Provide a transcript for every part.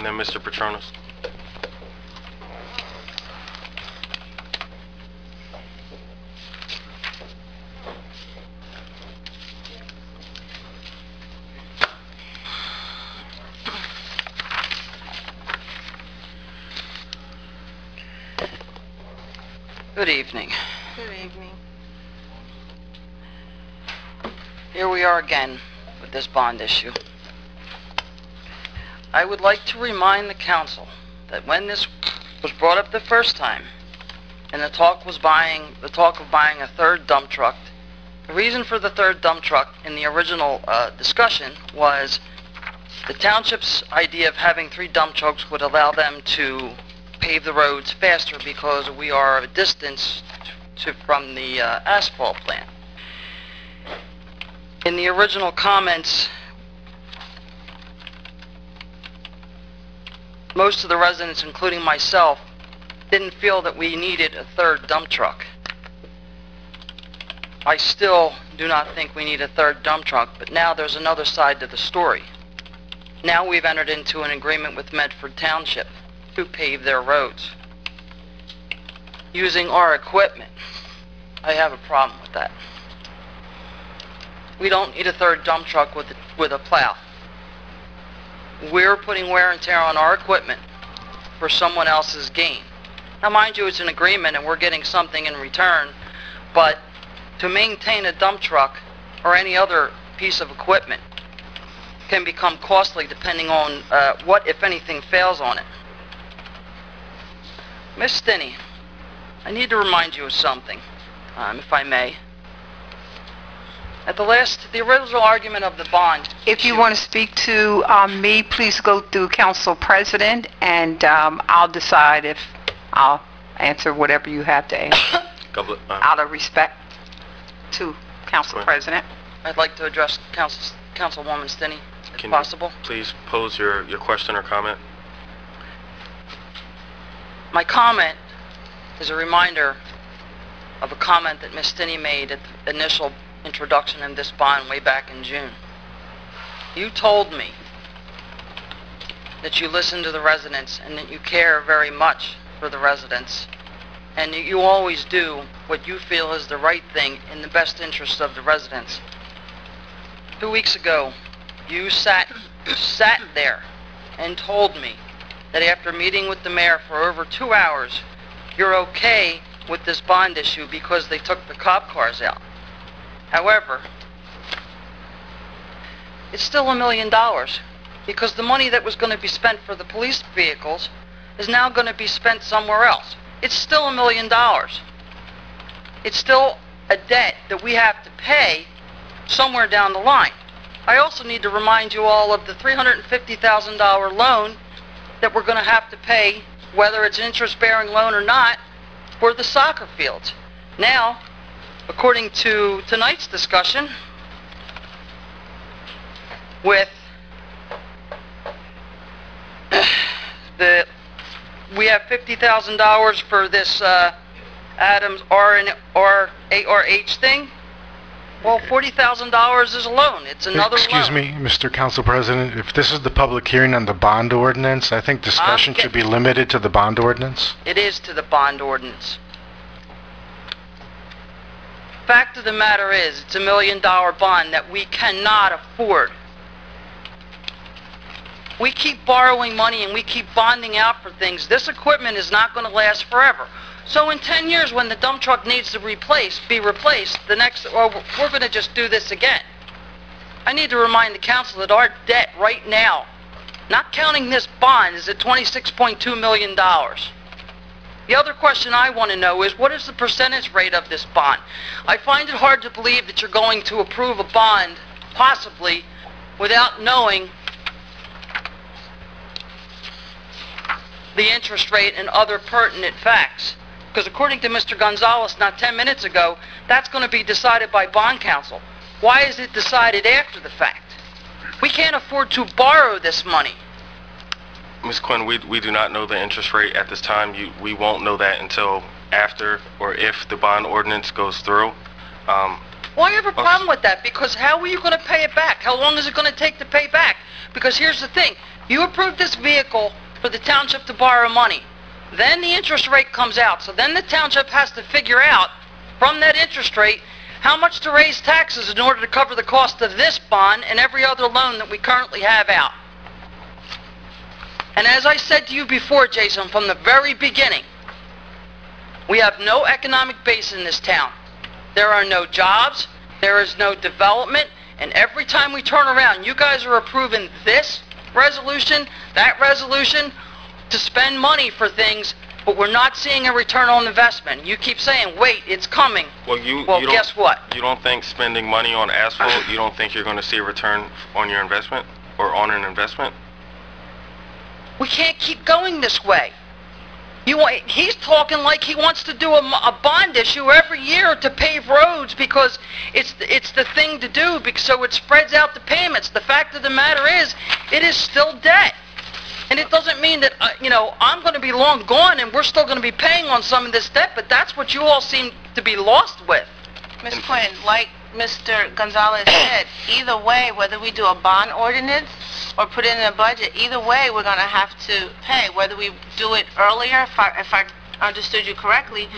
and then Mr. Petronas. Good evening. Good evening. Here we are again with this bond issue. I would like to remind the council that when this was brought up the first time, and the talk of buying a third dump truck, the reason for the third dump truck in the original discussion was the township's idea of having 3 dump trucks would allow them to pave the roads faster because we are a distance from the asphalt plant. In the original comments, most of the residents, including myself, didn't feel that we needed a third dump truck. I still do not think we need a third dump truck, but now there's another side to the story. Now we've entered into an agreement with Medford Township to pave their roads using our equipment. I have a problem with that. We don't need a third dump truck with a plow. We're putting wear and tear on our equipment for someone else's gain. Now, mind you, it's an agreement and we're getting something in return, but to maintain a dump truck or any other piece of equipment can become costly depending on what, if anything, fails on it. Miss Stinney, I need to remind you of something, if I may. At the original argument of the bond... If you want to speak to me, please go through Council President, and I'll decide if I'll answer whatever you have to answer. Out of respect to Council President. I'd like to address Councilwoman Stinney, if possible. You please pose your question or comment? My comment is a reminder of a comment that Ms. Stinney made at the initial introduction of this bond way back in June. You told me that you listen to the residents and that you care very much for the residents, and that you always do what you feel is the right thing in the best interest of the residents. 2 weeks ago, you sat there and told me that after meeting with the mayor for over 2 hours, you're okay with this bond issue because they took the cop cars out. However, it's still $1 million because the money that was going to be spent for the police vehicles is now going to be spent somewhere else. It's still $1 million. It's still a debt that we have to pay somewhere down the line. I also need to remind you all of the $350,000 loan that we're going to have to pay, whether it's an interest-bearing loan or not, for the soccer fields. Now, according to tonight's discussion, with we have $50,000 for this Adams RARH thing. Well, $40,000 is a loan. It's another loan. Excuse me, Mr. Council President. If this is the public hearing on the bond ordinance, I think discussion should be limited to the bond ordinance. It is to the bond ordinance. Fact of the matter is, it's $1 million bond that we cannot afford. We keep borrowing money and we keep bonding out for things. This equipment is not going to last forever. So in 10 years, when the dump truck needs to be replaced, we're going to just do this again. I need to remind the council that our debt right now, not counting this bond, is at $26.2 million. The other question I want to know is, what is the percentage rate of this bond? I find it hard to believe that you're going to approve a bond, possibly, without knowing the interest rate and other pertinent facts. Because according to Mr. Gonzalez not 10 minutes ago, that's going to be decided by bond counsel. Why is it decided after the fact? We can't afford to borrow this money. Ms. Quinn, we do not know the interest rate at this time. We won't know that until after or if the bond ordinance goes through. Well, I have a problem with that, because how are you going to pay it back? How long is it going to take to pay back? Because here's the thing. You approved this vehicle for the township to borrow money. Then the interest rate comes out. So then the township has to figure out from that interest rate how much to raise taxes in order to cover the cost of this bond and every other loan that we currently have out. And as I said to you before, Jason, from the very beginning, we have no economic base in this town. There are no jobs, there is no development, and every time we turn around, you guys are approving this resolution, that resolution, to spend money for things, but we're not seeing a return on investment. You keep saying, wait, it's coming. Well, guess what? You don't think spending money on asphalt, you don't think you're going to see a return on your investment or on an investment? We can't keep going this way. He's talking like he wants to do a bond issue every year to pave roads because it's the thing to do, so it spreads out the payments. The fact of the matter is, it is still debt. And it doesn't mean that, I'm going to be long gone and we're still going to be paying on some of this debt, but that's what you all seem to be lost with. Ms. Quinn, like Mr. Gonzalez said, either way, whether we do a bond ordinance or put it in a budget, either way, we're going to have to pay. Whether we do it earlier, if I understood you correctly,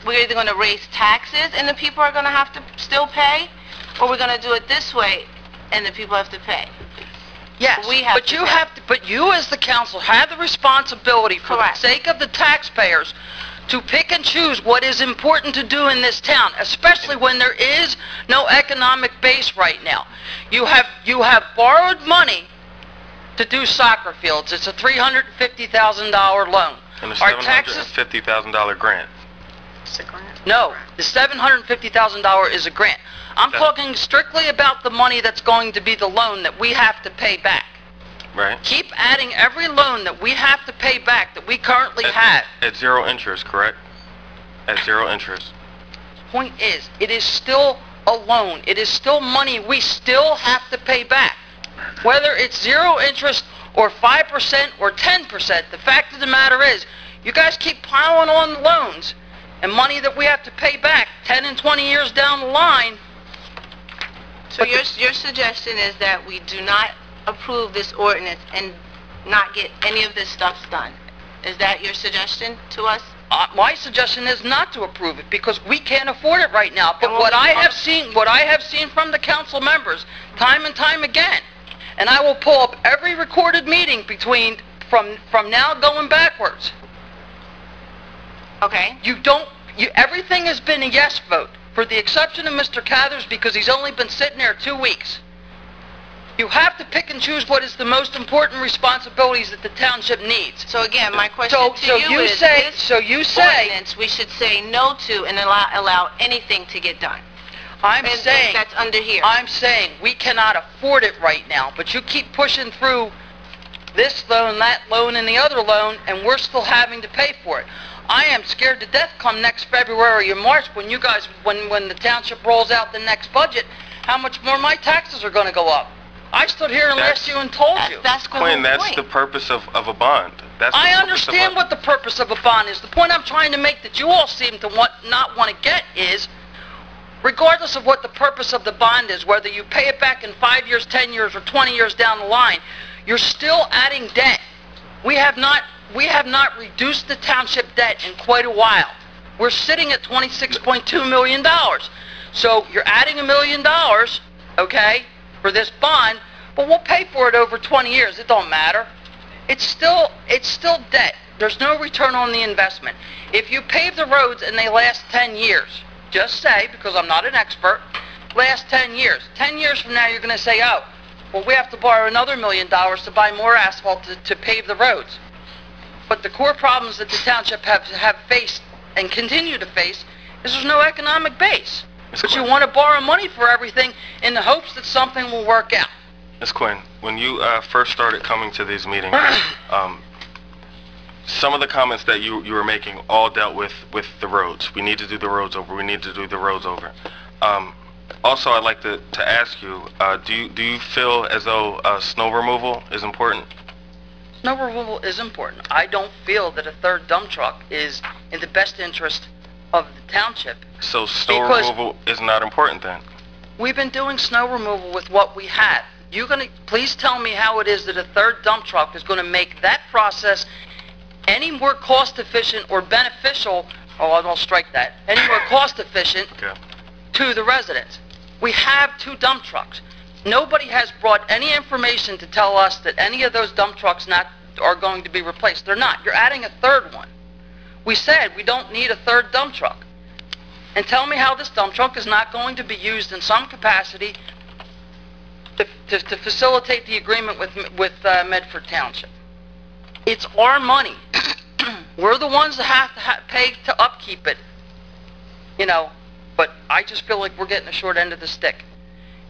we're either going to raise taxes and the people are going to have to still pay, or we're going to do it this way and the people have to pay. Yes, but you as the council have the responsibility for the sake of the taxpayers to pick and choose what is important to do in this town, especially when there is no economic base right now. You have borrowed money to do soccer fields. It's a $350,000 loan. And a $750,000 grant. It's a grant? No, the $750,000 is a grant. I'm talking strictly about the money that's going to be the loan that we have to pay back. Right. Keep adding every loan that we have to pay back that we currently have. At zero interest, correct? At zero interest. Point is, it is still a loan. It is still money we still have to pay back. Whether it's zero interest or 5% or 10%, the fact of the matter is, you guys keep piling on loans and money that we have to pay back 10 and 20 years down the line. So your suggestion is that we do not approve this ordinance and not get any of this stuff done. Is that your suggestion to us? My suggestion is not to approve it because we can't afford it right now. But what I have seen from the council members time and time again, and I will pull up every recorded meeting from now going backwards. Okay. Everything has been a yes vote, for the exception of Mr. Cathers because he's only been sitting there 2 weeks. You have to pick and choose what is the most important responsibilities that the township needs. So again, my question to you is, ordinance we should say no to and allow anything to get done. I'm saying that's under here. I'm saying we cannot afford it right now, but you keep pushing through this loan, that loan, and the other loan, and we're still having to pay for it. I am scared to death come next February or March when you guys, when the township rolls out the next budget, how much more my taxes are going to go up. I stood here and last you and told you. Quinn, that's the purpose of a bond. I understand what the purpose of a bond is. The point I'm trying to make that you all seem to not want to get is, regardless of what the purpose of the bond is, whether you pay it back in 5 years, 10 years, or 20 years down the line, you're still adding debt. We have not reduced the township debt in quite a while. We're sitting at $26.2 million. So you're adding $1 million, okay, for this bond, but we'll pay for it over 20 years. It don't matter. It's still debt. There's no return on the investment. If you pave the roads and they last 10 years, just say, because I'm not an expert, last 10 years. 10 years from now, you're going to say, oh, well, we have to borrow another $1 million to buy more asphalt to pave the roads. But the core problems that the township have faced and continue to face is there's no economic base. But you want to borrow money for everything in the hopes that something will work out. Ms. Quinn, when you first started coming to these meetings, some of the comments that you were making all dealt with the roads. We need to do the roads over. We need to do the roads over. Also, I'd like to ask you, do you feel as though snow removal is important? Snow removal is important. I don't feel that a third dump truck is in the best interest of the township. So snow removal is not important then? We've been doing snow removal with what we had. please tell me how it is that a third dump truck is gonna make that process any more cost efficient or beneficial, oh, I'll strike that, any more cost efficient Okay. to the residents. We have 2 dump trucks. Nobody has brought any information to tell us that any of those dump trucks are going to be replaced. They're not. You're adding a third one. We said we don't need a third dump truck. And tell me how this dump truck is not going to be used in some capacity to facilitate the agreement with Medford Township. It's our money. We're the ones that have to pay to upkeep it, but I just feel like we're getting the short end of the stick.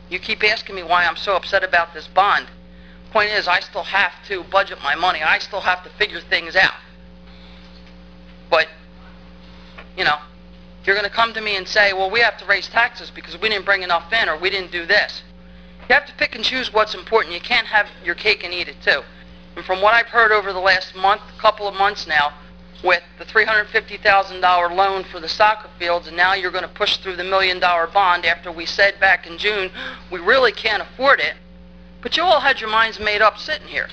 You keep asking me why I'm so upset about this bond. Point is, I still have to budget my money. I still have to figure things out. But, you're going to come to me and say, well, we have to raise taxes because we didn't bring enough in or we didn't do this. You have to pick and choose what's important. You can't have your cake and eat it too. And from what I've heard over the last couple of months now, with the $350,000 loan for the soccer fields, and now you're going to push through the $1 million bond after we said back in June we really can't afford it. But you all had your minds made up sitting here.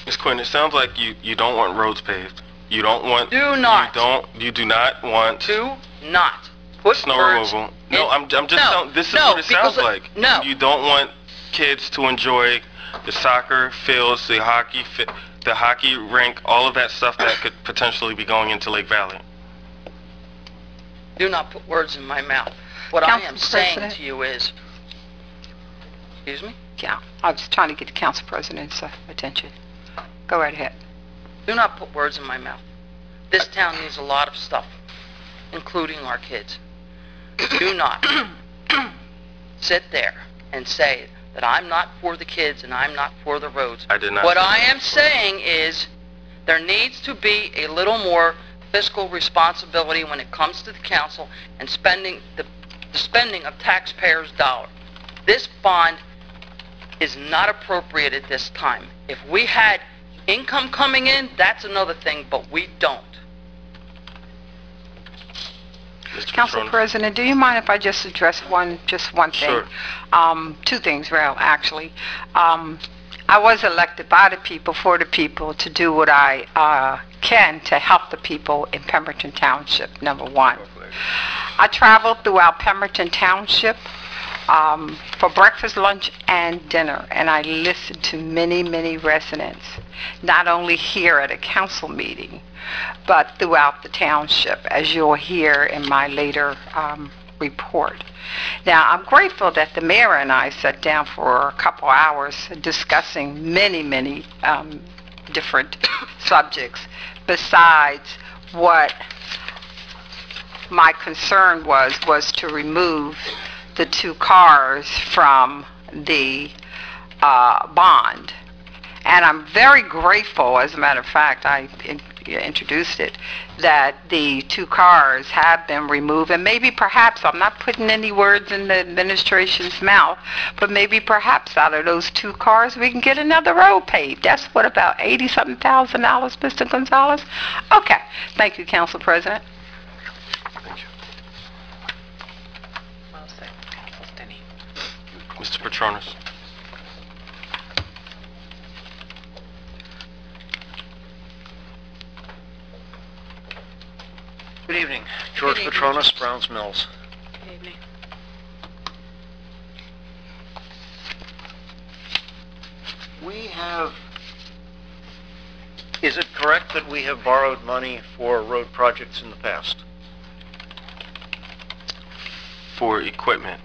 Ms. Quinn, it sounds like you don't want roads paved. You don't want... Do not. You do not want... Do not. Put snow words removal. No, in- I'm just No, telling... This is no, what it sounds because like. no. You don't want kids to enjoy the soccer fields, the hockey rink, all of that stuff that could potentially be going into Lake Valley. Do not put words in my mouth. What I am Council saying President. to you is... Excuse me? Yeah, I was trying to get the council president's attention. Go right ahead. Do not put words in my mouth. This town needs a lot of stuff, including our kids. Do not sit there and say that I'm not for the kids and I'm not for the roads. I did not What say I that. am saying is there needs to be a little more fiscal responsibility when it comes to the council and spending the spending of taxpayers' dollars. This bond is not appropriate at this time. If we had income coming in, that's another thing, but we don't. Mr. Council Petrone? President, do you mind if I just address one thing? Sure. 2 things, well, actually. I was elected by the people, for the people, to do what I can to help the people in Pemberton Township, number 1. I traveled throughout Pemberton Township for breakfast, lunch, and dinner, and I listened to many, many residents, not only here at a council meeting, but throughout the township, as you'll hear in my later report. Now, I'm grateful that the mayor and I sat down for a couple hours discussing many, many different subjects, besides what my concern was to remove the 2 cars from the bond. And I'm very grateful, as a matter of fact, I introduced it, that the 2 cars have been removed. And maybe perhaps, I'm not putting any words in the administration's mouth, but maybe perhaps out of those 2 cars we can get another road paved. That's what, about $80-something thousand, Mr. Gonzalez? Okay. Thank you, Council President. Thank you. Mr. Petronas? Good evening. George Good evening. Petronas, Browns Mills. Good evening. Is it correct that we have borrowed money for road projects in the past? For equipment.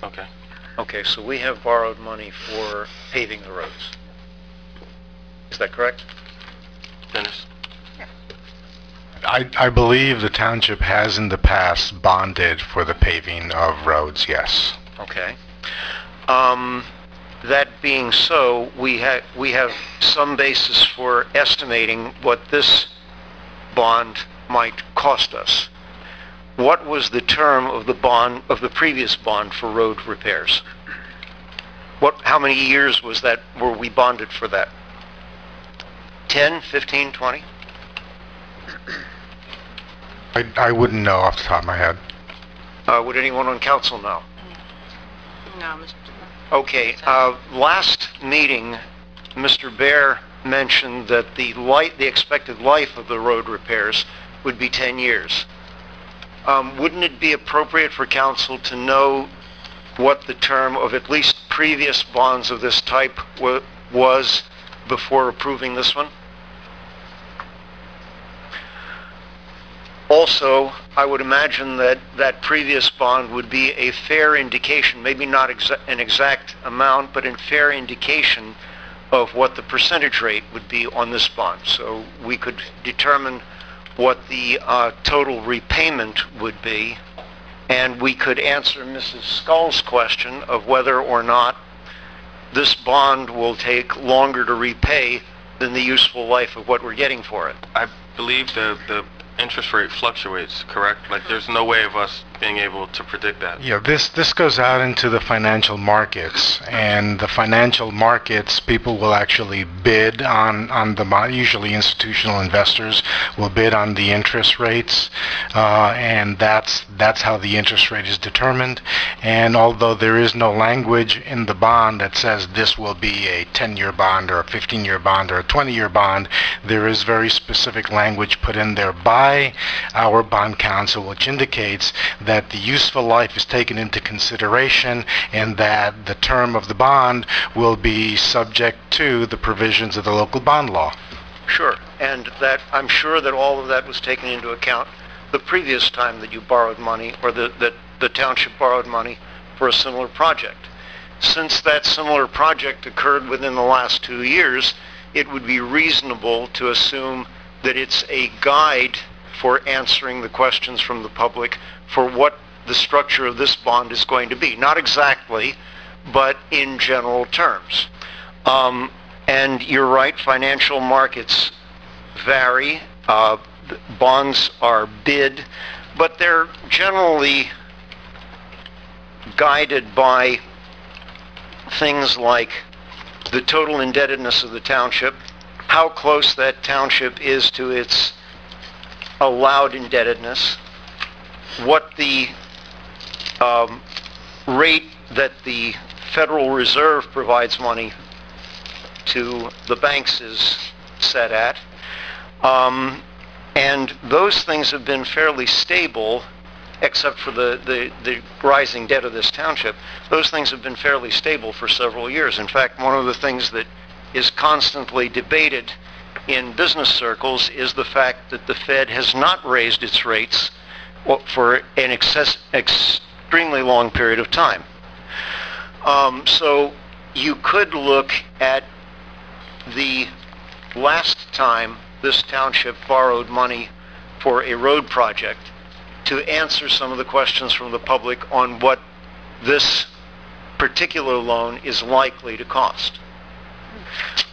Okay. Okay, so we have borrowed money for paving the roads. Is that correct? Dennis? I believe the township has in the past bonded for the paving of roads, yes. Okay. That being so, we have some basis for estimating what this bond might cost us. What was the term of the bond, of the previous bond for road repairs? How many years was that, were we bonded for that? 10, 15, 20? I wouldn't know off the top of my head. Would anyone on council know? No, Mr. Okay, last meeting, Mr. Bear mentioned that the expected life of the road repairs would be 10 years. Wouldn't it be appropriate for council to know what the term of at least previous bonds of this type was before approving this one? Also, I would imagine that that previous bond would be a fair indication, maybe not an exact amount, but a fair indication of what the percentage rate would be on this bond. So we could determine what the total repayment would be, and we could answer Mrs. Scull's question of whether or not this bond will take longer to repay than the useful life of what we're getting for it. I believe the interest rate fluctuates, correct? Like, there's no way of us being able to predict that. Yeah, this goes out into the financial markets, and the financial markets, people will actually bid on the bond. Usually institutional investors will bid on the interest rates, and that's how the interest rate is determined. And although there is no language in the bond that says this will be a 10-year bond or a 15-year bond or a 20-year bond, there is very specific language put in there by our bond counsel, which indicates that the useful life is taken into consideration and that the term of the bond will be subject to the provisions of the local bond law. Sure, and that I'm sure that all of that was taken into account the previous time that you borrowed money, or that the township borrowed money for a similar project. Since that similar project occurred within the last 2 years, it would be reasonable to assume that it's a guide for answering the questions from the public for what the structure of this bond is going to be. Not exactly, but in general terms. And you're right, financial markets vary. Bonds are bid, but they're generally guided by things like the total indebtedness of the township, how close that township is to its allowed indebtedness, what the rate that the Federal Reserve provides money to the banks is set at. And those things have been fairly stable, except for the rising debt of this township. Those things have been fairly stable for several years. In fact, one of the things that is constantly debated in business circles is the fact that the Fed has not raised its rates for an extremely long period of time. So you could look at the last time this township borrowed money for a road project to answer some of the questions from the public on what this particular loan is likely to cost.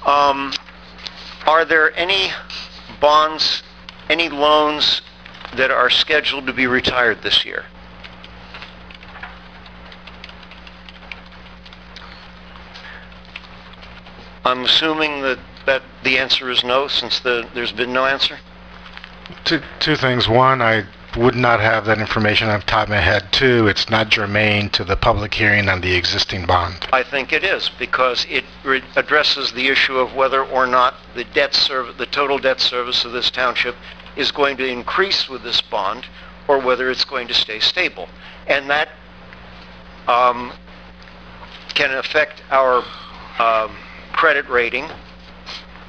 Are there any bonds, any loans that are scheduled to be retired this year? I'm assuming that the answer is no, since there's been no answer? Two things. One, I would not have that information off the top of my head. Two, it's not germane to the public hearing on the existing bond. I think it is, because it addresses the issue of whether or not the total debt service of this township is going to increase with this bond, or whether it's going to stay stable. And that can affect our credit rating,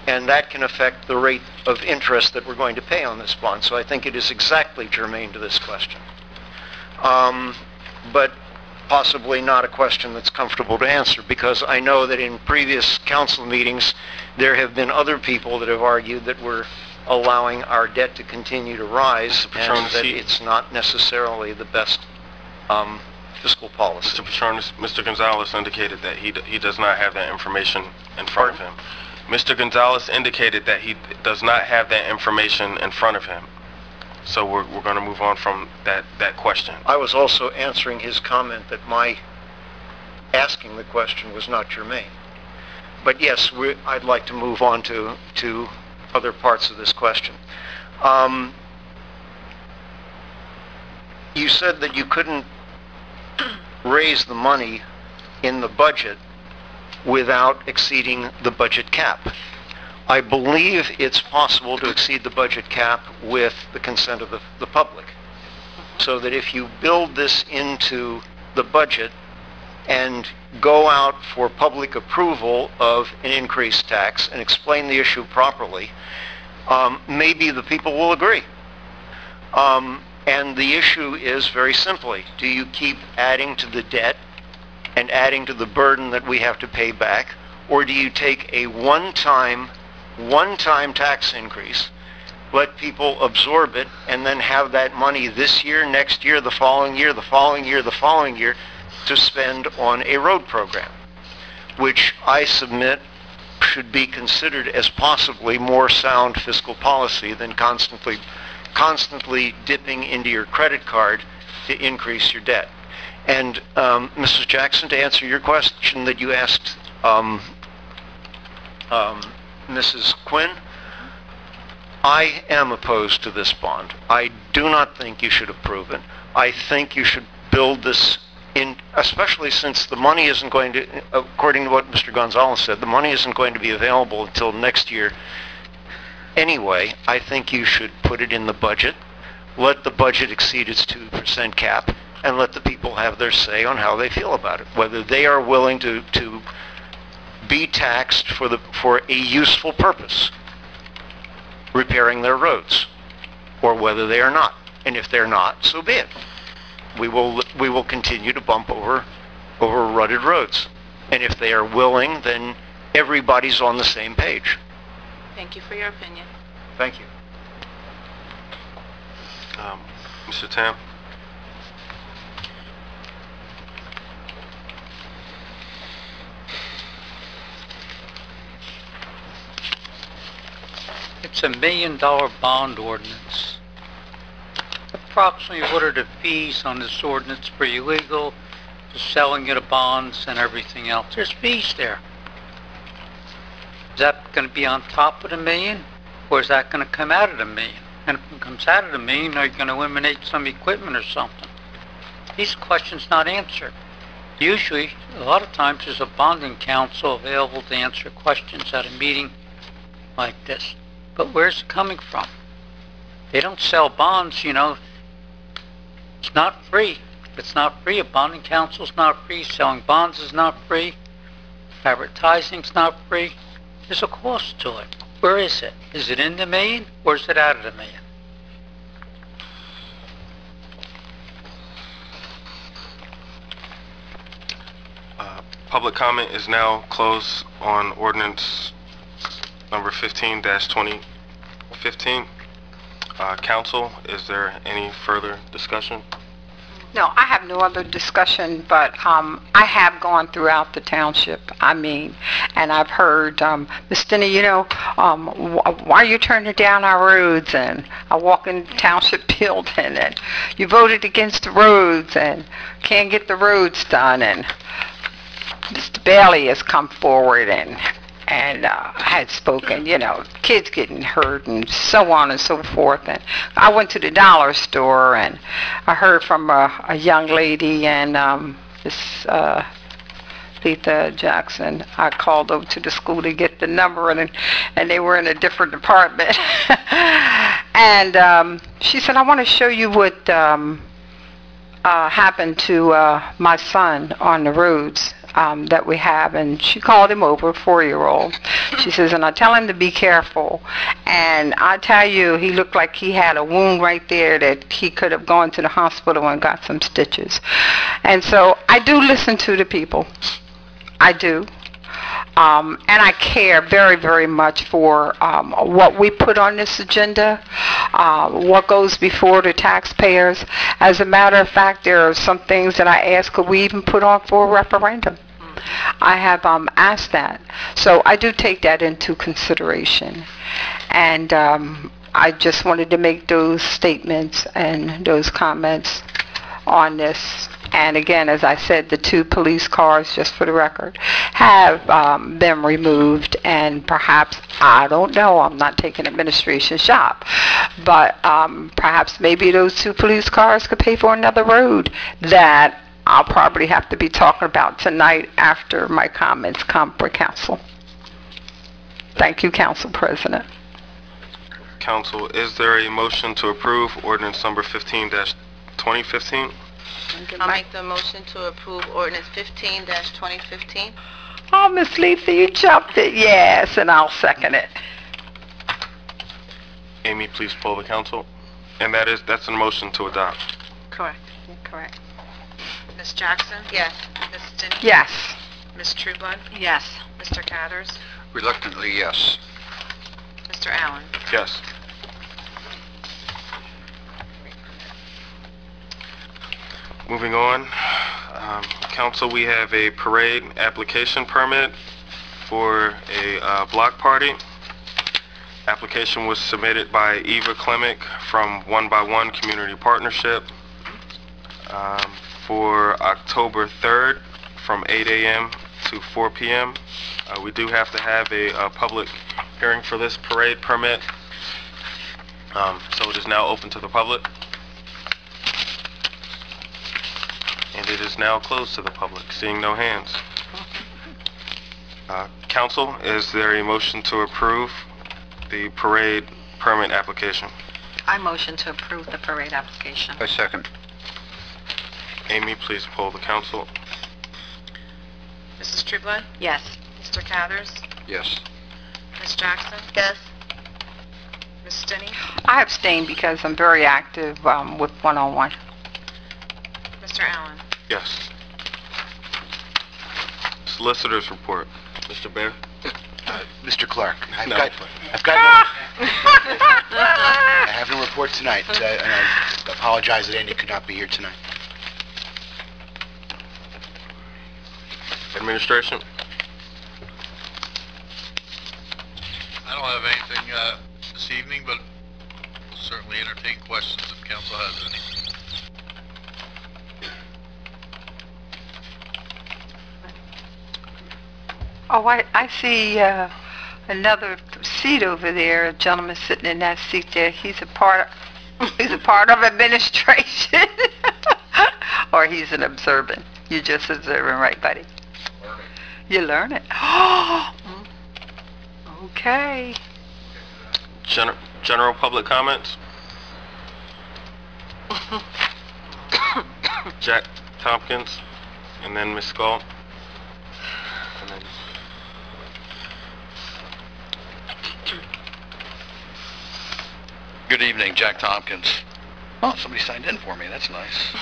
and that can affect the rate of interest that we're going to pay on this bond. So I think it is exactly germane to this question. But possibly not a question that's comfortable to answer, because I know that in previous council meetings, there have been other people that have argued that we're allowing our debt to continue to rise, and that it's not necessarily the best fiscal policy. Mr. Patronis, Mr. Gonzalez indicated that he does not have that information in front of him. Mr. Gonzalez indicated that he does not have that information in front of him. So we're going to move on from that question. I was also answering his comment that my asking the question was not germane. But yes, I'd like to move on to other parts of this question. You said that you couldn't raise the money in the budget without exceeding the budget cap. I believe it's possible to exceed the budget cap with the consent of the public. So that if you build this into the budget and go out for public approval of an increased tax and explain the issue properly, maybe the people will agree. And the issue is very simply, do you keep adding to the debt and adding to the burden that we have to pay back, or do you take a one-time tax increase, let people absorb it, and then have that money this year, next year, the following year, the following year, the following year, to spend on a road program, which I submit should be considered as possibly more sound fiscal policy than constantly dipping into your credit card to increase your debt. And Mrs. Jackson, to answer your question that you asked Mrs. Quinn, I am opposed to this bond. I do not think you should approve it. I think you should build this in, especially since the money isn't going to, according to what Mr. Gonzalez said, the money isn't going to be available until next year anyway. I think you should put it in the budget, let the budget exceed its 2% cap, and let the people have their say on how they feel about it, whether they are willing to be taxed for a useful purpose, repairing their roads, or whether they are not. And if they're not, so be it. We will continue to bump over rutted roads. And if they are willing, then everybody's on the same page. Thank you for your opinion. Thank you. Mr. Tam? It's $1 million bond ordinance. Approximately what are the fees on this ordinance for illegal, the selling of the bonds and everything else? There's fees there. Is that going to be on top of the million, or is that going to come out of the million? And if it comes out of the million, are you going to eliminate some equipment or something? These questions not answered. Usually, a lot of times there's a bonding counsel available to answer questions at a meeting like this. But where's it coming from? They don't sell bonds, you know. It's not free. It's not free. A bonding counsel's not free. Selling bonds is not free. Advertising's not free. There's a cost to it. Where is it? Is it in the million, or is it out of the million? Public comment is now closed on ordinance number 15-2015. Council, is there any further discussion? No, I have no other discussion, but I have gone throughout the township, and I've heard, Ms. Denny, you know, why are you turning down our roads? And I walk in the township building, and you voted against the roads, and can't get the roads done, and Mr. Bailey has come forward and had spoken, you know, kids getting hurt and so on and so forth. And I went to the dollar store and I heard from a young lady, and this Letha Jackson, I called over to the school to get the number, and they were in a different department. And she said, I want to show you what happened to my son on the roads that we have. And she called him over, a 4-year-old. She says, and I tell him to be careful. And I tell you, he looked like he had a wound right there that he could have gone to the hospital and got some stitches. And so I do listen to the people. I do. And I care very, very much for what we put on this agenda, what goes before the taxpayers. As a matter of fact, there are some things that I asked, could we even put on for a referendum? I have asked that. So I do take that into consideration. And I just wanted to make those statements and those comments on this. And again, as I said, the 2 police cars, just for the record, have been removed. And perhaps, I don't know, I'm not taking administration shop, but perhaps maybe those 2 police cars could pay for another road that I'll probably have to be talking about tonight after my comments come for council. Thank you, Council President. Council, is there a motion to approve ordinance number 15-2015? I'll make the motion to approve ordinance 15-2015. Oh, Miss Lisa, you jumped it. Yes, and I'll second it. Amy, please poll the council. And that's a motion to adopt. Correct. Correct. Ms. Jackson? Yes. Ms. Stinney? Yes. Ms. Trueblood? Yes. Mr. Cathers? Reluctantly, yes. Mr. Allen? Yes. Moving on, council, we have a parade application permit for a block party. Application was submitted by Eva Klemick from One by One Community Partnership for October 3rd from 8 a.m. to 4 p.m. We do have to have a public hearing for this parade permit, so it is now open to the public. And it is now closed to the public, seeing no hands. Council, is there a motion to approve the parade permit application? I motion to approve the parade application. I second. Amy, please poll the council. Mrs. Trueblood? Yes. Mr. Cathers? Yes. Ms. Jackson? Yes. Ms. Stinney? I abstain because I'm very active with one-on-one. Mr. Allen? Yes. Solicitor's report. Mr. Bear? Mr. Clark, I have no report tonight, and I apologize that Andy could not be here tonight. Administration? I don't have anything this evening, but we'll certainly entertain questions if council has any. Oh, I see another seat over there, a gentleman sitting in that seat there. He's a part of administration. Or he's an observant. You're just observing, right, buddy? Learning. You learn it. Okay. General public comments? Jack Tompkins, and then Ms. Skull. And then Good evening, Jack Tompkins. Oh, somebody signed in for me. That's nice.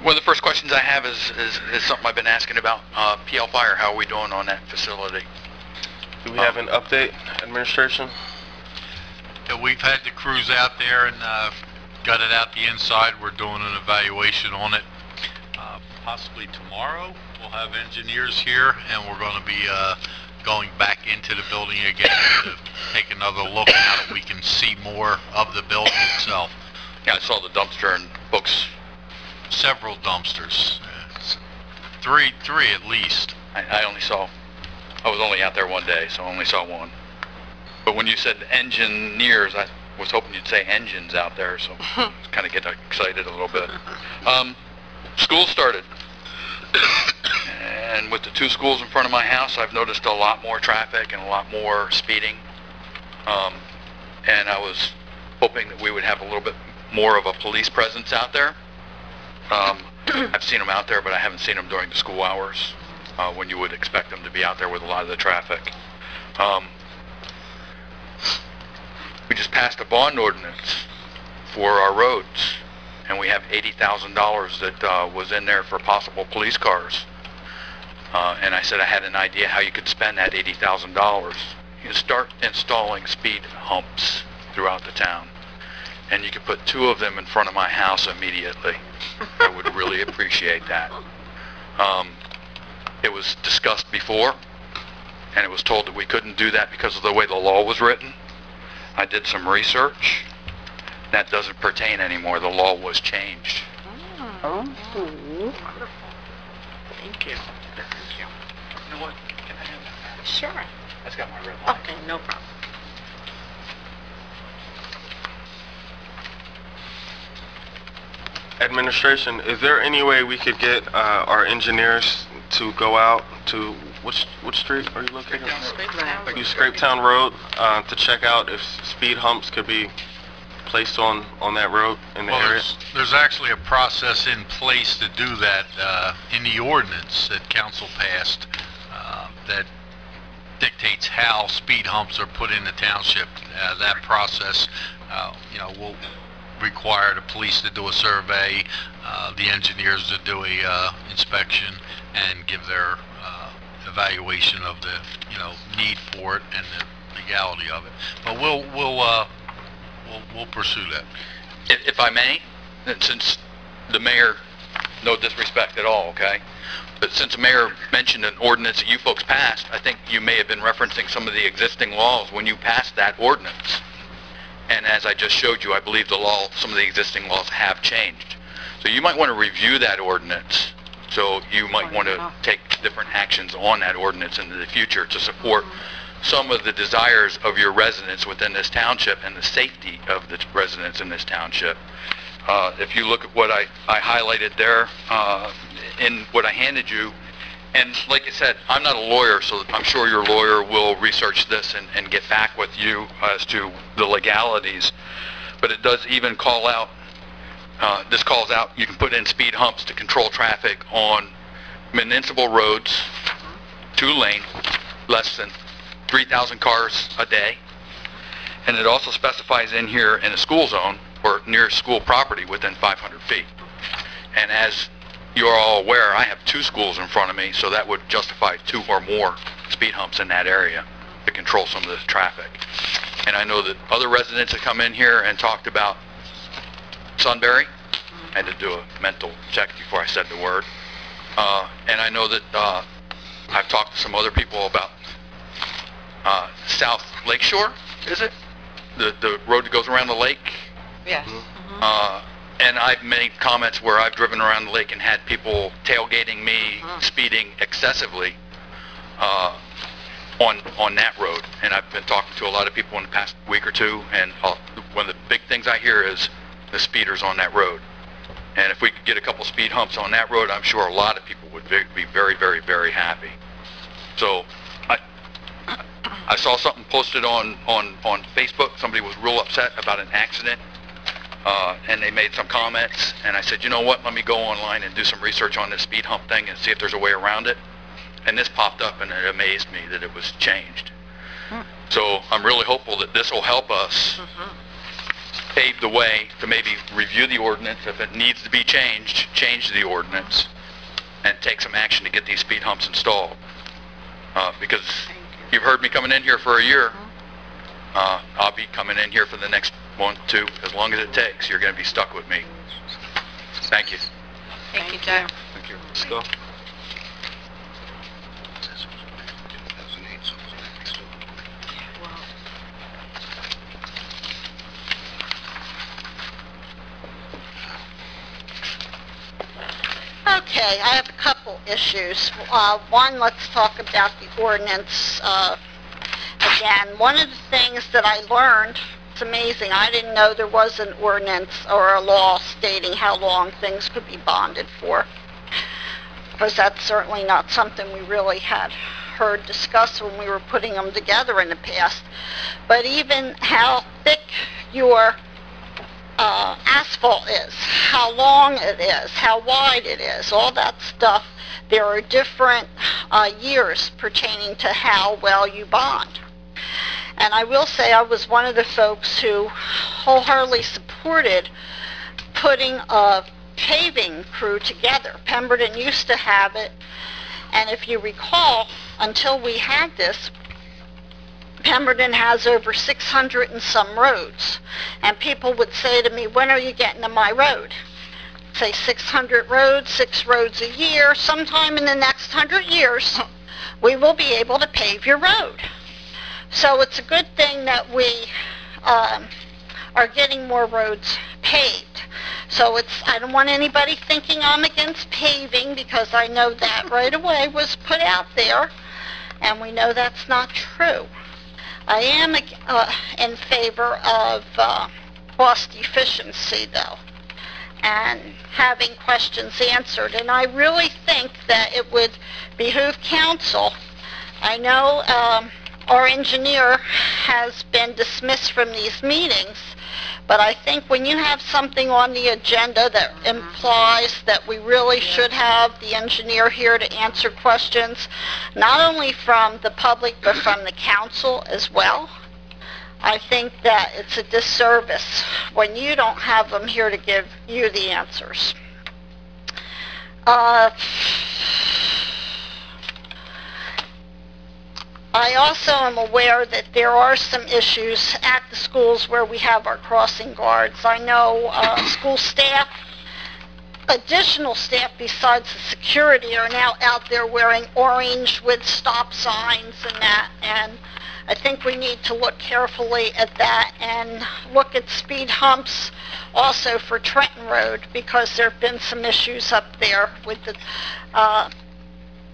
One of the first questions I have is something I've been asking about. PL Fire, how are we doing on that facility? do we have an update, administration? Yeah, we've had the crews out there and got it out the inside. We're doing an evaluation on it. Possibly tomorrow we'll have engineers here, and we're going to be going back into the building again to take another look now that we can see more of the building itself. Yeah, I saw the dumpster and books. Several dumpsters, three at least. I was only out there one day, so I only saw one. But when you said engineers, I was hoping you'd say engines out there, so kind of get excited a little bit. School started, and with the two schools in front of my house, I've noticed a lot more traffic and a lot more speeding. And I was hoping that we would have a little bit more of a police presence out there. I've seen them out there, but I haven't seen them during the school hours, when you would expect them to be out there with a lot of the traffic. We just passed a bond ordinance for our roads, and we have $80,000 that was in there for possible police cars. And I said I had an idea how you could spend that $80,000. You start installing speed humps throughout the town, and you could put 2 of them in front of my house immediately. I would really appreciate that. It was discussed before, and it was told that we couldn't do that because of the way the law was written. I did some research. That doesn't pertain anymore. The law was changed. Oh. Thank you. Thank you. You know what? Can I have that? Sure. That's got my red line. Okay, no problem. Administration, is there any way we could get our engineers to go out to, which street are you located on? Scrapetown Road, to check out if speed humps could be placed on that road in the area? There's actually a process in place to do that in the ordinance that council passed that dictates how speed humps are put in the township. That process, will require the police to do a survey, the engineers to do a inspection, and give their evaluation of the need for it and the legality of it. But we'll pursue that. If I may, since the mayor, no disrespect at all, okay? But since the mayor mentioned an ordinance that you folks passed, I think you may have been referencing some of the existing laws when you passed that ordinance. And as I just showed you, I believe some of the existing laws have changed. So you might want to review that ordinance. So you might want to take different actions on that ordinance in the future to support some of the desires of your residents within this township and the safety of the residents in this township. If you look at what I highlighted there in what I handed you, and like I said, I'm not a lawyer, so I'm sure your lawyer will research this and get back with you as to the legalities. But it does even call out, this calls out, you can put in speed humps to control traffic on municipal roads, 2-lane, less than 3,000 cars a day. And it also specifies in here in a school zone or near school property within 500 feet. And as you're all aware, I have 2 schools in front of me, so that would justify 2 or more speed humps in that area to control some of this traffic. And I know that other residents have come in here and talked about Sunbury. I had to do a mental check before I said the word. And I know that I've talked to some other people about South Lakeshore, is it? The road that goes around the lake? Yes. And I've made comments where I've driven around the lake and had people tailgating me, speeding excessively on that road. And I've been talking to a lot of people in the past week or two, and one of the big things I hear is the speeders on that road. And if we could get a couple speed humps on that road, I'm sure a lot of people would be very, very, very happy. So I saw something posted on Facebook. Somebody was real upset about an accident. And they made some comments, and I said, you know what, let me go online and do some research on this speed hump thing and see if there's a way around it. And this popped up, and it amazed me that it was changed. So I'm really hopeful that this will help us pave the way to maybe review the ordinance. If it needs to be changed, change the ordinance, and take some action to get these speed humps installed. Because you've heard me coming in here for a year. I'll be coming in here for the next 1, 2, as long as it takes. You're going to be stuck with me. Thank you. Thank you, Joe. Thank you. Let's go. Okay, I have a couple issues. One, let's talk about the ordinance again. One of the things that I learned, it's amazing, I didn't know there was an ordinance or a law stating how long things could be bonded for, because that's certainly not something we really had heard discussed when we were putting them together in the past. But even how thick your asphalt is, how long it is, how wide it is, all that stuff, there are different years pertaining to how well you bond. And I will say I was one of the folks who wholeheartedly supported putting a paving crew together. Pemberton used to have it, and if you recall, until we had this, Pemberton has over 600 and some roads. And people would say to me, when are you getting to my road? Say 600 roads, 6 roads a year. Sometime in the next 100 years, we will be able to pave your road. So it's a good thing that we are getting more roads paved. So I don't want anybody thinking I'm against paving, because I know that right away was put out there, and we know that's not true. I am in favor of cost efficiency, though. and having questions answered. And I really think that it would behoove council. I know our engineer has been dismissed from these meetings, but I think when you have something on the agenda that implies that we really should have the engineer here to answer questions, not only from the public but from the council as well, I think that it's a disservice when you don't have them here to give you the answers. I also am aware that there are some issues at the schools where we have our crossing guards. I know school staff, additional staff besides the security, are now out there wearing orange with stop signs and that, and I think we need to look carefully at that and look at speed humps also for Trenton Road, because there have been some issues up there with the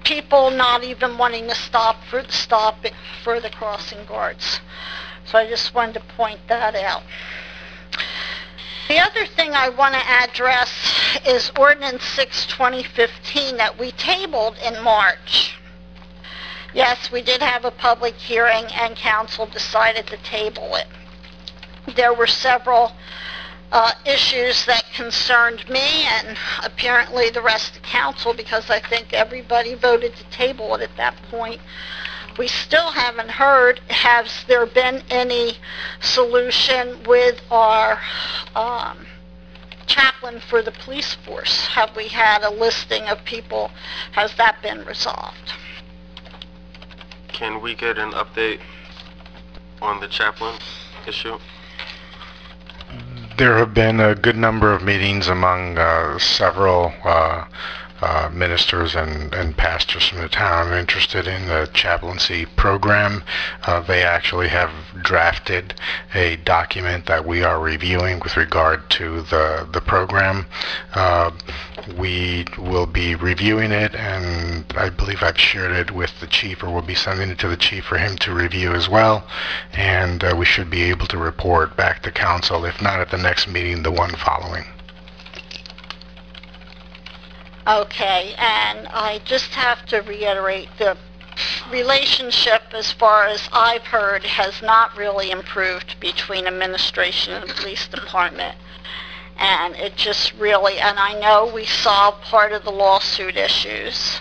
people not even wanting to stop for the crossing guards. So I just wanted to point that out. The other thing I want to address is Ordinance 6/2015 that we tabled in March. Yes, we did have a public hearing and council decided to table it. There were several issues that concerned me and apparently the rest of council, because I think everybody voted to table it at that point. We still haven't heard, has there been any solution with our chaplain for the police force? Have we had a listing of people? Has that been resolved? Can we get an update on the chaplain issue? There have been a good number of meetings among several ministers and pastors from the town interested in the chaplaincy program. They actually have drafted a document that we are reviewing with regard to the program. We will be reviewing it, and I believe I've shared it with the chief, or we'll be sending it to the chief for him to review as well, and we should be able to report back to council, if not at the next meeting, the one following. Okay, and I just have to reiterate, the relationship, as far as I've heard, has not really improved between administration and the police department. And it just really, and I know we solved part of the lawsuit issues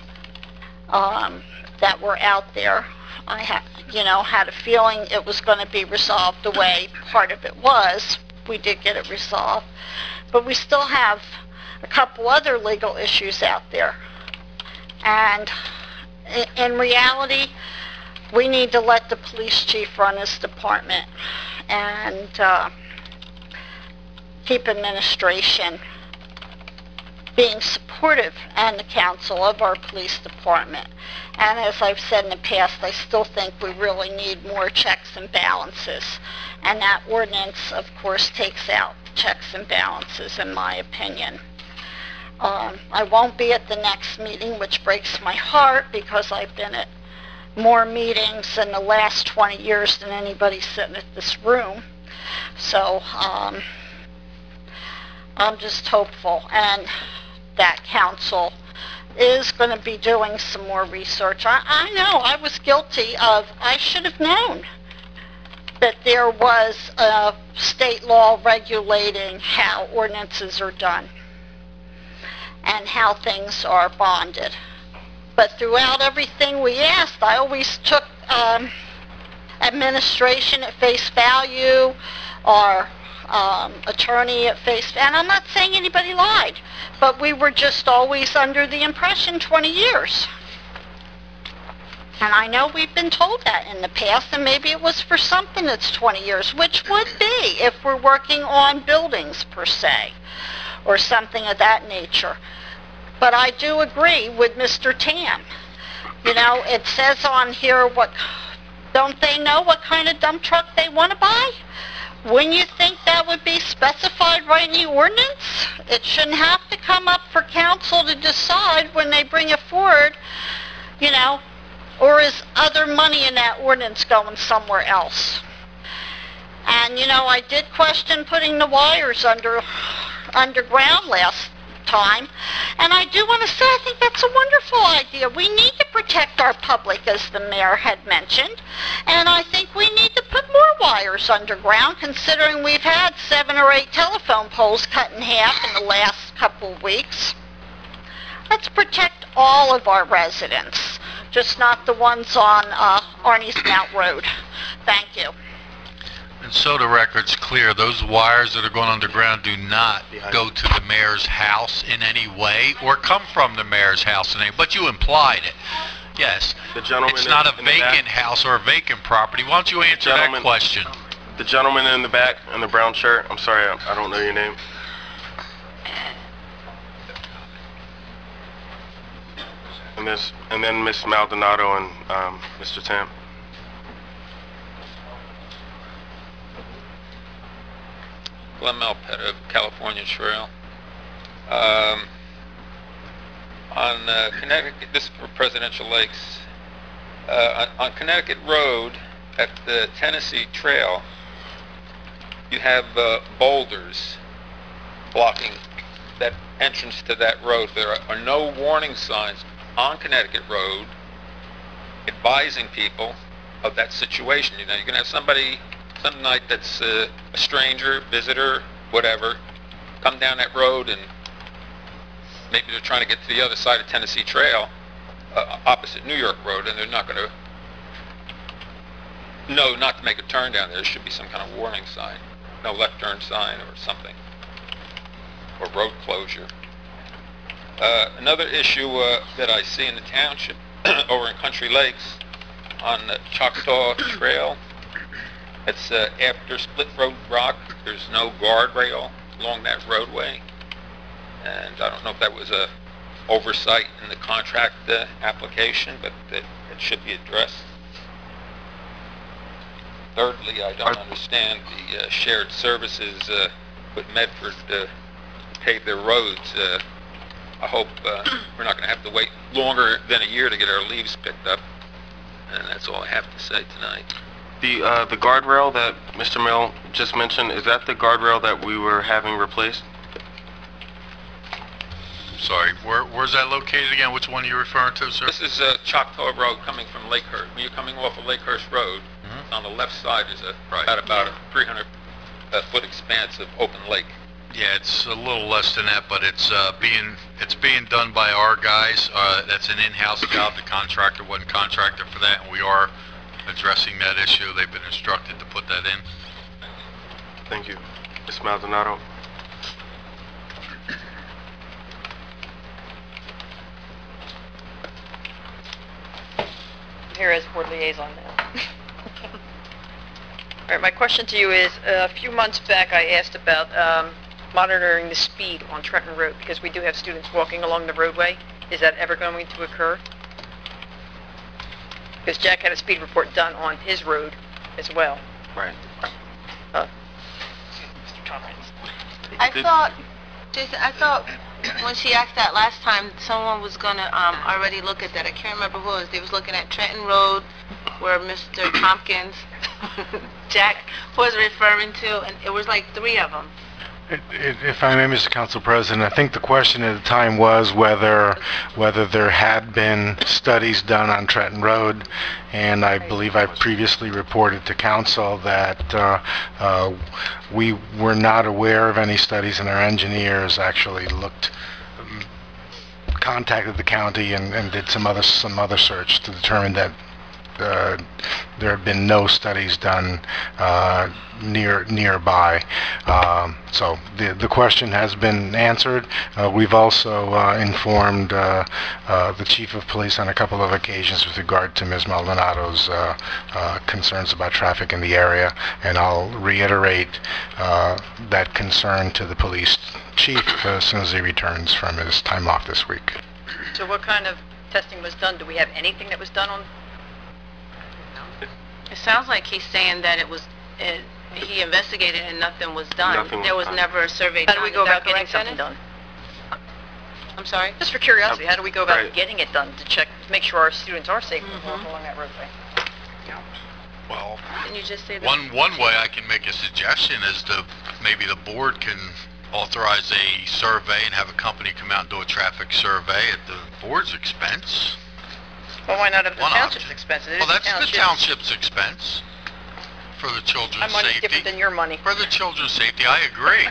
that were out there. I had a feeling it was going to be resolved the way part of it was. We did get it resolved. But we still have a couple other legal issues out there. And in reality, we need to let the police chief run his department and keep administration being supportive and the council of our police department. And as I've said in the past, I still think we really need more checks and balances. And that ordinance, of course, takes out checks and balances, in my opinion. I won't be at the next meeting, which breaks my heart, because I've been at more meetings in the last 20 years than anybody sitting at this room. So I'm just hopeful, and that council is going to be doing some more research. I know I was guilty of, I should have known that there was a state law regulating how ordinances are done and how things are bonded. But throughout everything we asked, I always took administration at face value, or attorney at face value. And I'm not saying anybody lied, but we were just always under the impression 20 years. And I know we've been told that in the past, and maybe it was for something that's 20 years, which would be if we're working on buildings per se, or something of that nature. But I do agree with Mr. Tam. You know, it says on here, don't they know what kind of dump truck they want to buy? Wouldn't you think that would be specified right in the ordinance? It shouldn't have to come up for council to decide when they bring it forward, you know, or is other money in that ordinance going somewhere else? And, you know, I did question putting the wires under underground last time. And I do want to say I think that's a wonderful idea. We need to protect our public, as the mayor had mentioned. And I think we need to put more wires underground, considering we've had 7 or 8 telephone poles cut in half in the last couple of weeks. Let's protect all of our residents, just not the ones on Arnie's Mount Road. Thank you. And so the record's clear, those wires that are going underground do not go to the mayor's house in any way or come from the mayor's house in any, but you implied it. Yes. The gentleman it's not a in the vacant back. house or a vacant property. Why don't you answer that question? The gentleman in the back in the brown shirt, I'm sorry, I don't know your name. And then Miss Maldonado and Mr. Tam. Glenn Malpetta, California Trail. On Connecticut, this is for Presidential Lakes. On Connecticut Road at the Tennessee Trail, you have boulders blocking that entrance to that road. There are no warning signs on Connecticut Road advising people of that situation. You know, you're going to have somebody some night that's a stranger, visitor, whatever, come down that road and maybe they're trying to get to the other side of Tennessee Trail, opposite New York Road, and they're not going to know not to make a turn down there. There should be some kind of warning sign, no left turn sign or something, or road closure. Another issue that I see in the township over in Country Lakes on the Choctaw Trail, it's after Split Road Rock. There's no guardrail along that roadway, and I don't know if that was a oversight in the contract application, but it should be addressed. Thirdly, I don't understand the shared services with Medford to pave their roads. I hope we're not going to have to wait longer than a year to get our leaves picked up, and that's all I have to say tonight. The guardrail that Mr. Mill just mentioned, is that the guardrail that we were having replaced? Sorry, where's that located again? Which one are you referring to, sir? This is Choctaw Road coming from Lakehurst. When you're coming off of Lakehurst Road, on the left side is about a 300-foot expanse of open lake. Yeah, it's a little less than that, but it's being done by our guys. That's an in-house job. The contractor wasn't contracted for that, and we are addressing that issue. They've been instructed to put that in. Thank you. Ms. Maldonado. I'm here as board liaison now. All right, my question to you is, a few months back I asked about monitoring the speed on Trenton Road, because we do have students walking along the roadway. Is that ever going to occur? Because Jack had a speed report done on his road as well. Right. Mr. Tompkins. I thought when she asked that last time, someone was gonna already look at that. I can't remember who it was. They was looking at Trenton Road, where Mr. Tompkins, Jack, was referring to, and it was like 3 of them. If I may, Mr. Council President, I think the question at the time was whether there had been studies done on Trenton Road, and I believe I previously reported to Council that we were not aware of any studies, and our engineers actually contacted the county and did some other search to determine that there have been no studies done nearby. So the question has been answered. We've also informed the Chief of Police on a couple of occasions with regard to Ms. Maldonado's concerns about traffic in the area, and I'll reiterate that concern to the police chief as soon as he returns from his time off this week. So what kind of testing was done? Do we have anything that was done on? It sounds like he's saying that he investigated and nothing was done. There was never a survey done. How do we go about getting something done? I'm sorry? Just for curiosity, how do we go about getting it done to make sure our students are safe along that roadway? Well, Can you just say that? one way I can make a suggestion is maybe the board can authorize a survey and have a company come out and do a traffic survey at the board's expense. Well, why not at the One township's option. expense? It is Well, that's the township's. township's expense for the children's My money's safety. different than your money. For the children's safety, I agree.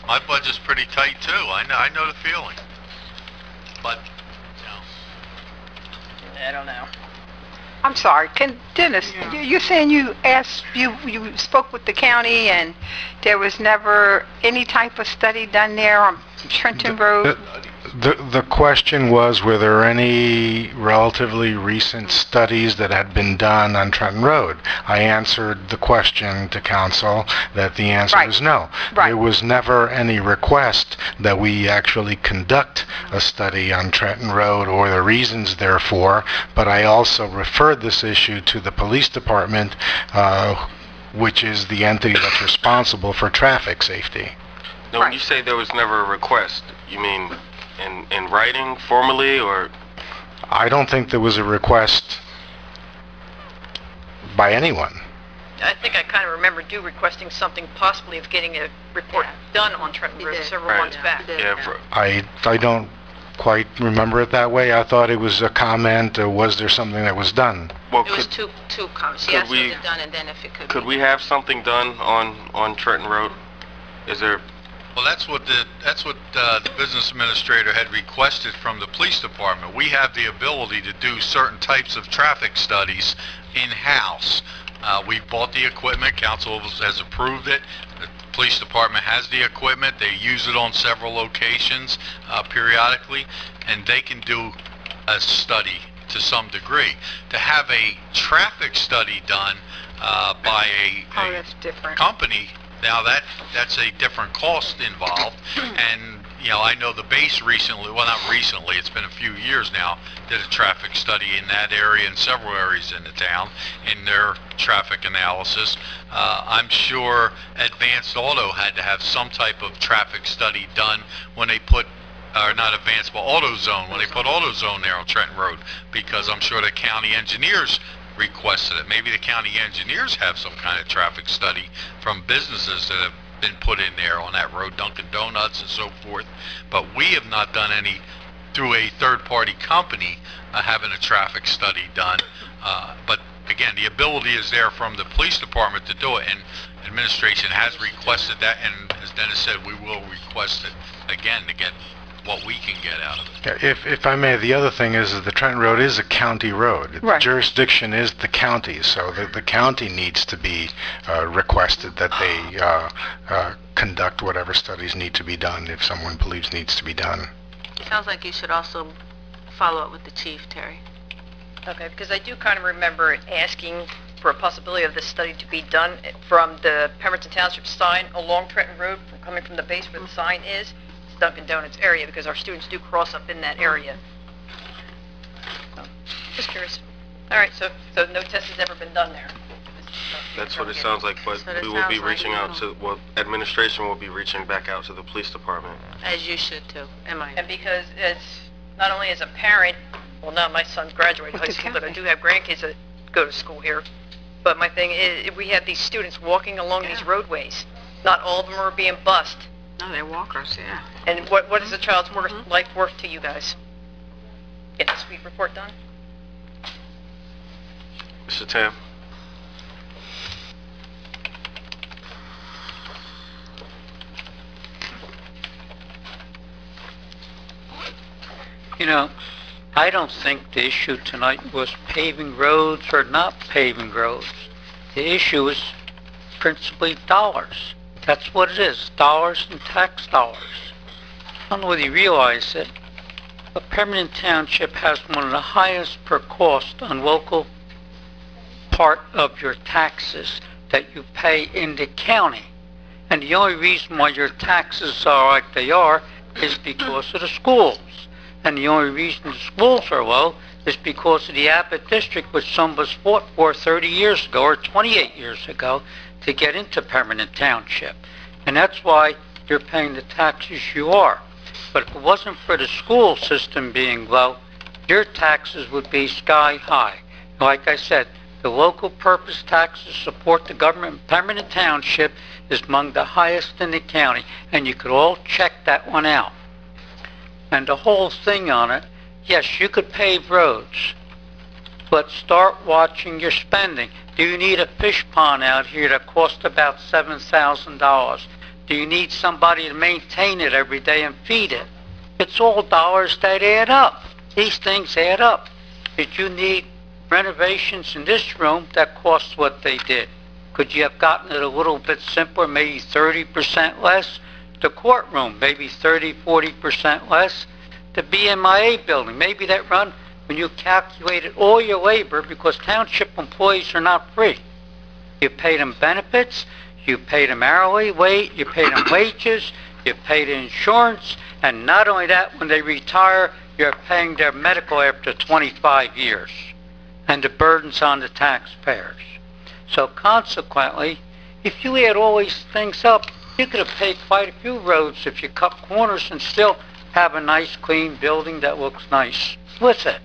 My budget's pretty tight too. I know the feeling. But, I don't know. I'm sorry, Dennis, you're saying you spoke with the county and there was never any type of study done there on Trenton Road? The question was, were there any relatively recent studies that had been done on Trenton Road? I answered the question to council that the answer is no. There was never any request that we actually conduct a study on Trenton Road or the reasons therefore, but I also referred this issue to the police department, which is the entity that's responsible for traffic safety. Now, when you say there was never a request, you mean in writing, formally, or? I don't think there was a request by anyone. I think I kind of remember you requesting something possibly of getting a report done on Trenton Road several months back. I don't quite remember it that way. I thought it was a comment, or was there something that was done? Well, It was two comments. Yes, was it done, and then if it could Could we have something done on Trenton Road? Is there? well, that's what the business administrator had requested from the police department. We have the ability to do certain types of traffic studies in-house. We bought the equipment, council has approved it. The police department has the equipment, they use it on several locations periodically, and they can do a study to some degree. To have a traffic study done by a company, now that's a different cost involved, and I know the base recently, well, not recently, it's been a few years now, did a traffic study in that area and several areas in the town in their traffic analysis. I'm sure Advanced Auto had to have some type of traffic study done when they put, or not Advanced, but AutoZone, when they put AutoZone there on Trenton Road, because I'm sure the county engineers requested it. Maybe the county engineers have some kind of traffic study from businesses that have been put in there on that road, Dunkin' Donuts and so forth, but we have not done any through a third-party company having a traffic study done. But again, the ability is there from the police department to do it, and administration has requested that, and as Dennis said, we will request it again to get what we can get out of it. If I may, the other thing is that the Trenton Road is a county road. The jurisdiction is the county, so the county needs to be requested that they conduct whatever studies need to be done if someone believes needs to be done. Sounds like you should also follow up with the chief, Terry. Okay, because I do kind of remember asking for a possibility of this study to be done from the Pemberton Township sign along Trenton Road, coming from the base where the sign is, to Dunkin' Donuts area, because our students do cross up in that area. So, just curious. All right, so no test has ever been done there. That's what it sounds like, but we will be reaching out to, well, administration will be reaching back out to the police department. As you should too, And because it's, not only as a parent, well, now my son's graduated high school, but I do have grandkids that go to school here. But my thing is, we have these students walking along these roadways. Not all of them are being bused. No, they're walkers, yeah. And what is a child's life worth to you guys? Get the sweep report done? Mr. Tam? I don't think the issue tonight was paving roads or not paving roads. The issue is principally dollars. That's what it is, dollars and tax dollars. I don't know whether you realize it, but Pemberton Township has one of the highest per cost on local part of your taxes that you pay in the county. And the only reason why your taxes are like they are is because of the schools. And the only reason the schools are low is because of the Abbott District, which some of us fought for 30 years ago or 28 years ago to get into Pemberton Township. And that's why you're paying the taxes you are. But if it wasn't for the school system being low, your taxes would be sky high. Like I said, The local purpose taxes support the government in Pemberton Township is among the highest in the county, and you could all check that one out. And the whole thing on it, yes, you could pave roads, but start watching your spending. Do you need a fish pond out here that costs about $7,000? Do you need somebody to maintain it every day and feed it? It's all dollars that add up. These things add up. Did you need renovations in this room that cost what they did? Could you have gotten it a little bit simpler, maybe 30% less? The courtroom, maybe 30-40% less. The BMIA building, maybe that run, when you calculated all your labor, because township employees are not free. You paid them benefits, you paid them hourly wage, you paid them wages, you paid insurance, and not only that, when they retire, you're paying their medical after 25 years. And the burden's on the taxpayers. So consequently, if you add all these things up, you could have paid quite a few roads if you cut corners and still have a nice clean building that looks nice with it.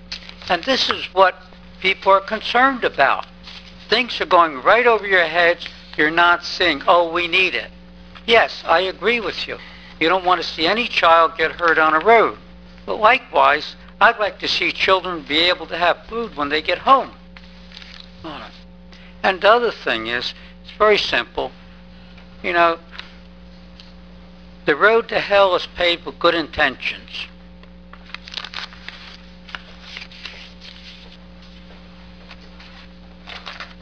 And this is what people are concerned about. Things are going right over your heads. You're not seeing, oh, we need it. Yes, I agree with you. You don't want to see any child get hurt on a road. But likewise, I'd like to see children be able to have food when they get home. And the other thing is, it's very simple. You know, the road to hell is paved with good intentions.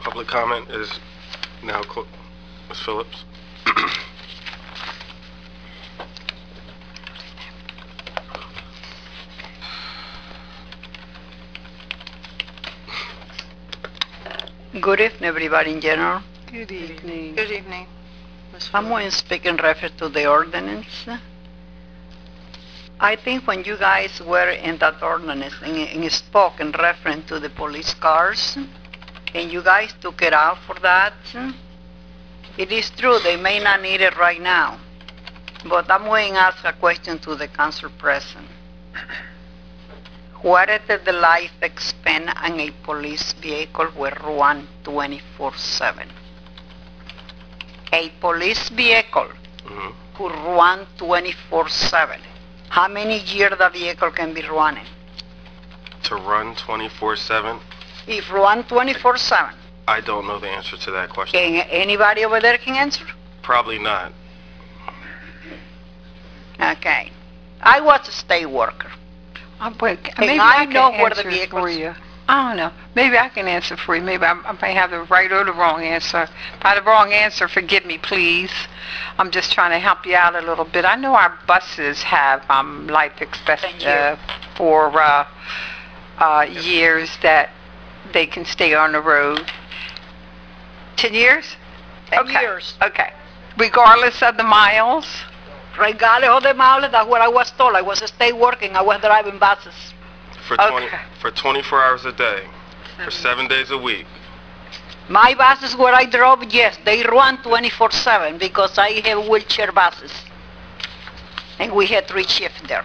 Public comment is now closed. Ms. Phillips. Good evening, everybody in general. Good evening. Good evening. I'm going to speak in reference to the ordinance. I think when you guys were in that ordinance and spoke in reference to the police cars, and you guys took it out for that, it is true they may not need it right now. But I'm going to ask a question to the council president. What is the life span on a police vehicle will run 24/7? A police vehicle could run 24/7. How many years the vehicle can be running? To run 24/7? If run 24/7. I don't know the answer to that question. Can anybody over there can answer? Probably not. Okay. I was a state worker. Maybe I can know where the answer vehicles for you. I don't know. Maybe I can answer for you. Maybe I may have the right or the wrong answer. If I have the wrong answer, forgive me, please. I'm just trying to help you out a little bit. I know our buses have life expectancy for years that they can stay on the road. 10 years? 10 years. Okay. Regardless of the miles? Regardless of the miles, that's what I was told. I was stay working. I was driving buses. For 24 hours a day, for 7 days a week. My buses where I drove, yes, they run 24/7 because I have wheelchair buses. And we had 3 shifts there.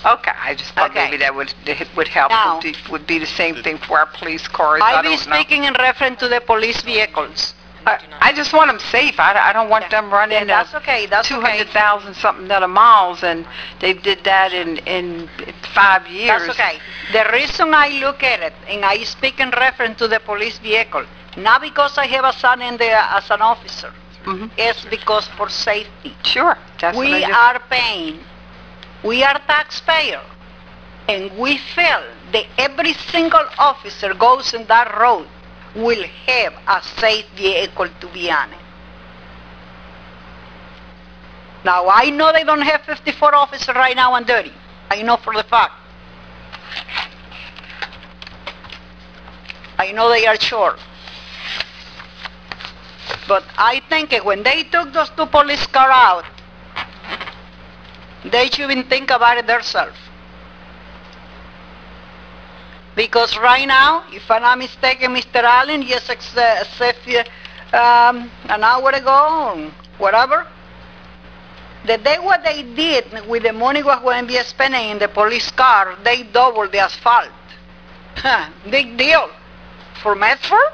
Okay, I just thought maybe that would help. Now, would be the same thing for our police cars. I'll be speaking in reference to the police vehicles. I just want them safe. I don't want them running. That's okay. That's 200,000 something other miles, and they did that in 5 years. That's okay. The reason I look at it and I speak in reference to the police vehicle, not because I have a son in there as an officer, it's because for safety. Sure. We are paying. We are taxpayers, and we feel that every single officer goes in that road will have a safe vehicle to be on it. Now, I know they don't have 54 officers right now on duty. I know for the fact. I know they are short. But I think that when they took those 2 police cars out, they should even think about it themselves. Because right now, if I'm not mistaken, Mr. Allen just said an hour ago, whatever, the day what they did with the money was going to be spending in the police car, they doubled the asphalt. Big deal. For Medford,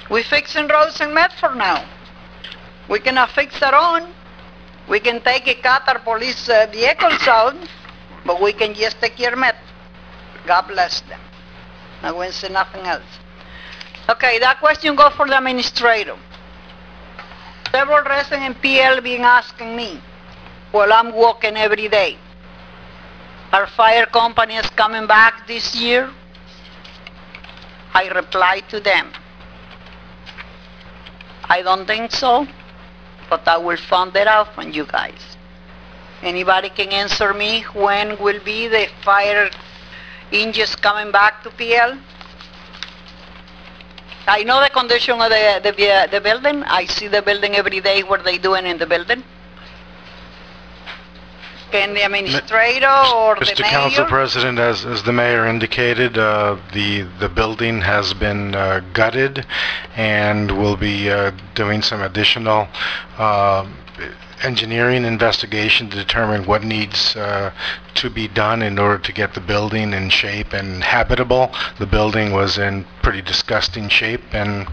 We fixing roads in Medford now. We cannot fix our own. We can take a Qatar police vehicles out, but we can just take care of Medford. God bless them. I won't say nothing else. Okay, that question goes for the administrator. Several residents in PL been asking me, well, I'm walking every day. Are fire companies coming back this year? I reply to them, I don't think so, but I will find it out from you guys. Anybody can answer me when will be the fire engines coming back to PL? I know the condition of the building. I see the building every day, what they doing in the building. Can the administrator or the mayor? Mr. Council President, as the mayor indicated, the building has been gutted, and we'll be doing some additional engineering investigation to determine what needs to be done in order to get the building in shape and habitable. The building was in pretty disgusting shape, and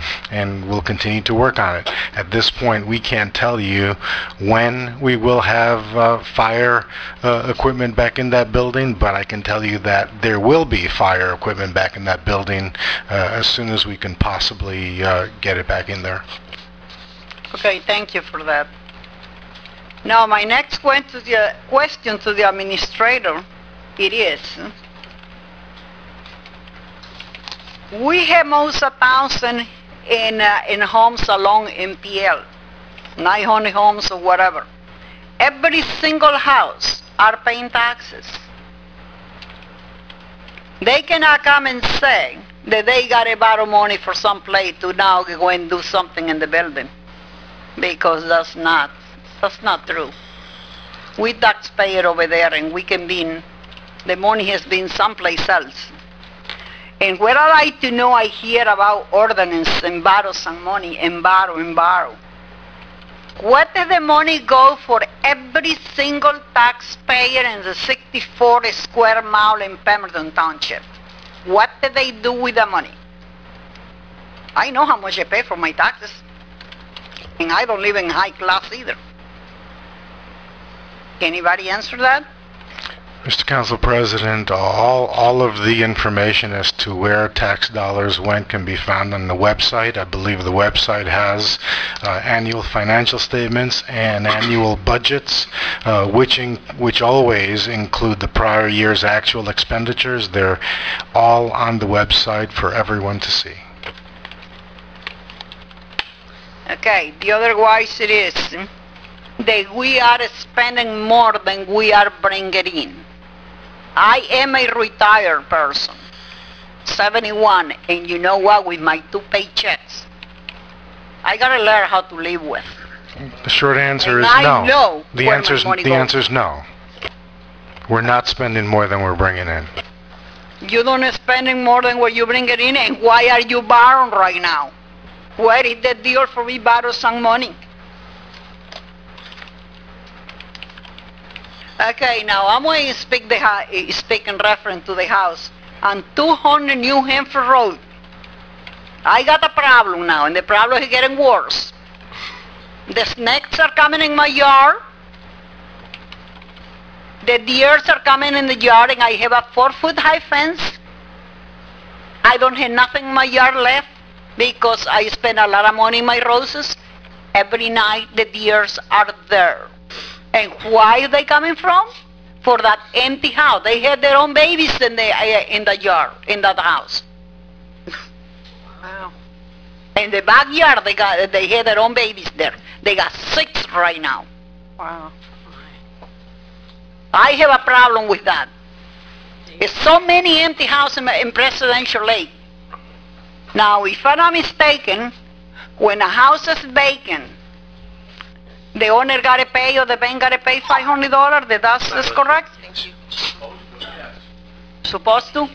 we'll continue to work on it. At this point, we can't tell you when we will have fire equipment back in that building, but I can tell you that there will be fire equipment back in that building as soon as we can possibly get it back in there. Okay, thank you for that. Now, my next question to the administrator, it is, we have almost 1,000 in homes along in PL, 900 homes or whatever. Every single house are paying taxes. They cannot come and say that they got to borrow money for some place to now go and do something in the building, because that's not true. We taxpayer over there, and we can be, the money has been someplace else. And what I like to know, I hear about ordinance and borrow some money and borrow and borrow. What does the money go for every single taxpayer in the 64 square mile in Pemberton Township? What do they do with the money? I know how much I pay for my taxes, and I don't live in high class either. Anybody answer that? Mr. Council President, all of the information as to where tax dollars went can be found on the website. I believe the website has annual financial statements and annual budgets, which always include the prior year's actual expenditures. They're all on the website for everyone to see. Okay, the otherwise it is that we are spending more than we are bringing in. I am a retired person, 71, and you know what, with my 2 paychecks, I gotta learn how to live with. The short answer is I no. know The where answer is no. We're not spending more than we're bringing in. You don't spending more than what you bring in, and why are you borrowing right now? Where is the deal for me borrow some money? Okay, now I'm going to speak in reference to the house on 200 New Hampshire Road. I got a problem now, and the problem is getting worse. The snakes are coming in my yard. The deers are coming in the yard, and I have a 4-foot high fence. I don't have nothing in my yard left because I spend a lot of money in my roses. Every night the deers are there. And why are they coming from? For that empty house. They had their own babies in the yard, in that house. Wow. In the backyard, they had their own babies there. They got 6 right now. Wow. I have a problem with that. There's so many empty houses in Presidential Lake. Now, if I'm not mistaken, when a house is vacant, the owner got to pay or the bank got to pay $500. That's correct? Supposed to?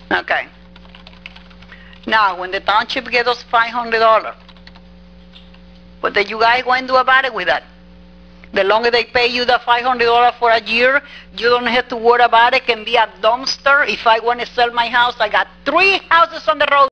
Okay. Now, when the township gets us $500, what do you guys going to do about it with that? The longer they pay you the $500 for a year, you don't have to worry about it. It can be a dumpster. If I want to sell my house, I got 3 houses on the road.